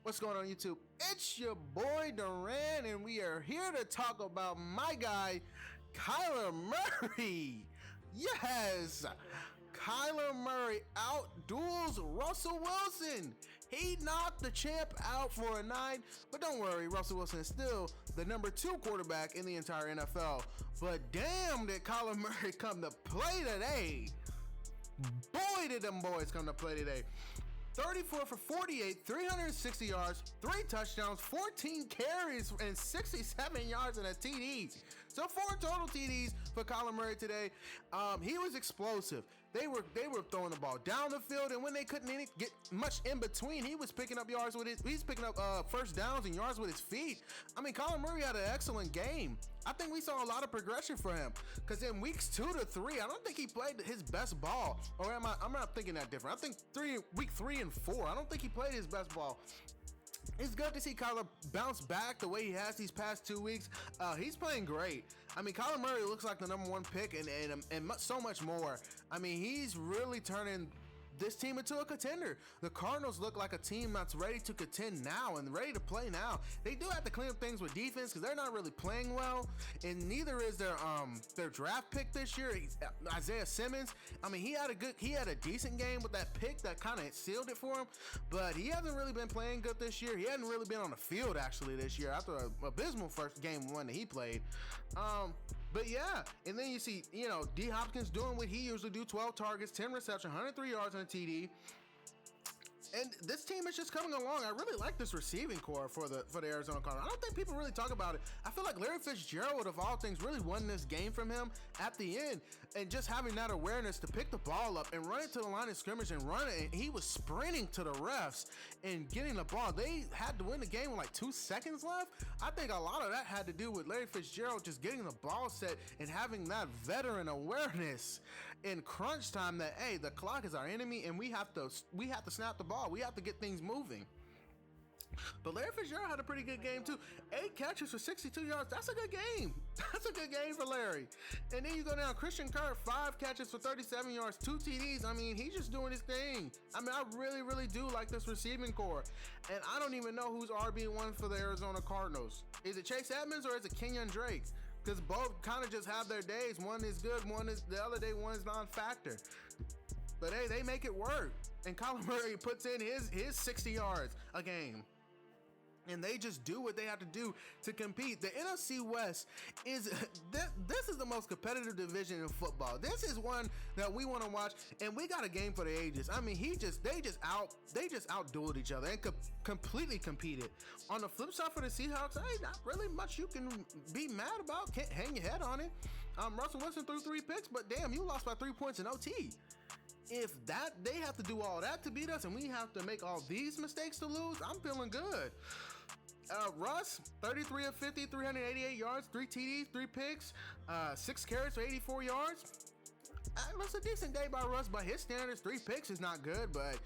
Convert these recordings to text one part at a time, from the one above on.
What's going on YouTube? It's your boy Duran, and we are here to talk about my guy, Kyler Murray. Yes, Kyler Murray outduels Russell Wilson. He knocked the champ out for a 9, but don't worry, Russell Wilson is still the number 2 quarterback in the entire NFL. But damn, did Kyler Murray come to play today. Boy, did them boys come to play today. 34 for 48, 360 yards, 3 touchdowns, 14 carries, and 67 yards and a TD. So 4 total TDs for Kyler Murray today. He was explosive. They were throwing the ball down the field, and when they couldn't get much in between, he was picking up yards with he's picking up first downs and yards with his feet. I mean, Kyler Murray had an excellent game. I think we saw a lot of progression for him, because in weeks 2 to 3, I don't think he played his best ball. Or I'm not thinking that different. I think week 3 and 4, I don't think he played his best ball. It's good to see Kyler bounce back the way he has these past 2 weeks. He's playing great. I mean, Kyler Murray looks like the number 1 pick and so much more. I mean, he's really turning this team into a contender. The Cardinals look like a team that's ready to contend now and ready to play now. They do have to clean up things with defense because they're not really playing well, and neither is their draft pick this year, Isaiah Simmons. I mean, he had a decent game with that pick that kind of sealed it for him, but he hasn't really been playing good this year. He hadn't really been on the field actually this year after an abysmal first game 1 that he played. But yeah, and then you see, D Hopkins doing what he usually do: 12 targets, 10 receptions, 103 yards and a TD. And this team is just coming along. I really like this receiving core for the Arizona Cardinals. I don't think people really talk about it. I feel like Larry Fitzgerald, of all things, really won this game from him at the end. And just having that awareness to pick the ball up and run it to the line of scrimmage and run it. And he was sprinting to the refs and getting the ball. They had to win the game with like 2 seconds left. I think a lot of that had to do with Larry Fitzgerald just getting the ball set and having that veteran awareness in crunch time that, hey, the clock is our enemy and we have to snap the ball. We have to get things moving. But Larry Fitzgerald had a pretty good game too. 8 catches for 62 yards. That's a good game. That's a good game for Larry. And then you go down, Christian Kirk, 5 catches for 37 yards, 2 TDs. I mean, he's just doing his thing. I mean, I really, really do like this receiving core. And I don't even know who's RB1 for the Arizona Cardinals. Is it Chase Edmonds or is it Kenyon Drake? Because both kind of just have their days. One is good, the other day one is non-factor. But hey, they make it work. And Kyler Murray puts in his 60 yards a game. And they just do what they have to do to compete. The NFC West this is the most competitive division in football. This is one that we want to watch, and we got a game for the ages. I mean, they just outdueled each other and completely competed. On the flip side for the Seahawks, hey, not really much you can be mad about. Can't hang your head on it. Russell Wilson threw 3 picks, but damn, you lost by 3 points in OT. If they have to do all that to beat us and we have to make all these mistakes to lose, I'm feeling good. Russ, 33 of 50, 388 yards, 3 TDs, 3 picks, 6 carries for 84 yards. That's a decent day by Russ. By his standards, 3 picks is not good, but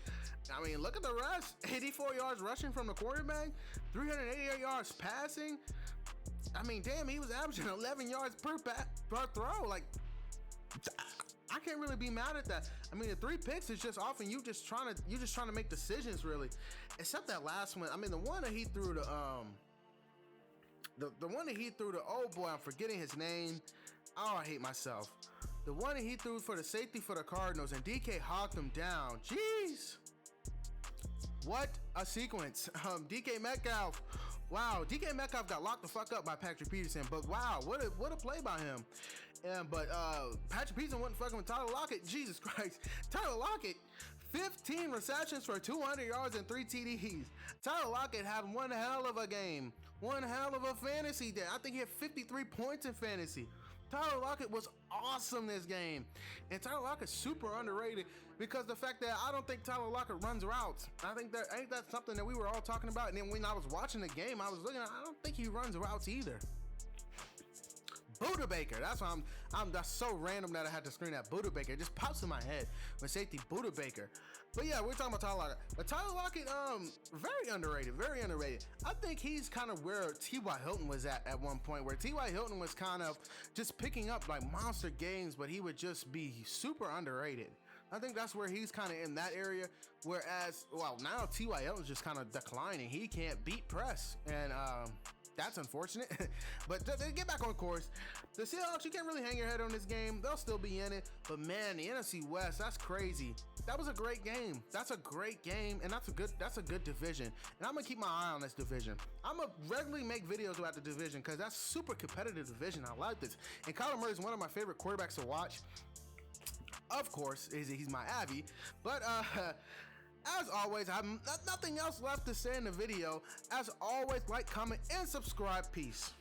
I mean, look at the rest. 84 yards rushing from the quarterback, 388 yards passing. I mean, damn, he was averaging 11 yards per throw. Like, I can't really be mad at that. I mean, the 3 picks is just often you just trying to make decisions, really. Except that last one. I mean, the one that he threw to the one that he threw to, oh boy, I'm forgetting his name. Oh, I hate myself. The one that he threw for the safety for the Cardinals and DK hawked him down. Jeez. What a sequence. DK Metcalf. Wow, DK Metcalf got locked the fuck up by Patrick Peterson, but wow, what a play by him. But Patrick Peterson wasn't fucking with Tyler Lockett. Jesus Christ. Tyler Lockett, 15 receptions for 200 yards and 3 TDs. Tyler Lockett had one hell of a game. One hell of a fantasy day. I think he had 53 points in fantasy. Tyler Lockett was awesome this game. And Tyler Lockett's super underrated because the fact that I don't think Tyler Lockett runs routes. I think that's something that we were all talking about. And then when I was watching the game, I was looking at, I don't think he runs routes either. Buda Baker. That's why that's so random that I had to screen that. Buda Baker. It just pops in my head with safety Buda Baker. But yeah, we're talking about Tyler Lockett. But Tyler Lockett, very underrated. Very underrated. I think he's kind of where T.Y. Hilton was at one point, where T.Y. Hilton was kind of just picking up like monster games, but he would just be super underrated. I think that's where he's kind of in that area. Whereas, well, now TYL is just kind of declining. He can't beat press, and that's unfortunate. But they get back on course. The Seahawks, you can't really hang your head on this game. They'll still be in it. But man, the NFC West, that's crazy. That was a great game. That's a great game, and that's a good division. And I'm gonna keep my eye on this division. I'm gonna regularly make videos about the division because that's super competitive division. I like this. And Kyler Murray is one of my favorite quarterbacks to watch. Of course, he's my Abby. But as always, I have nothing else left to say in the video. As always, like, comment, and subscribe. Peace.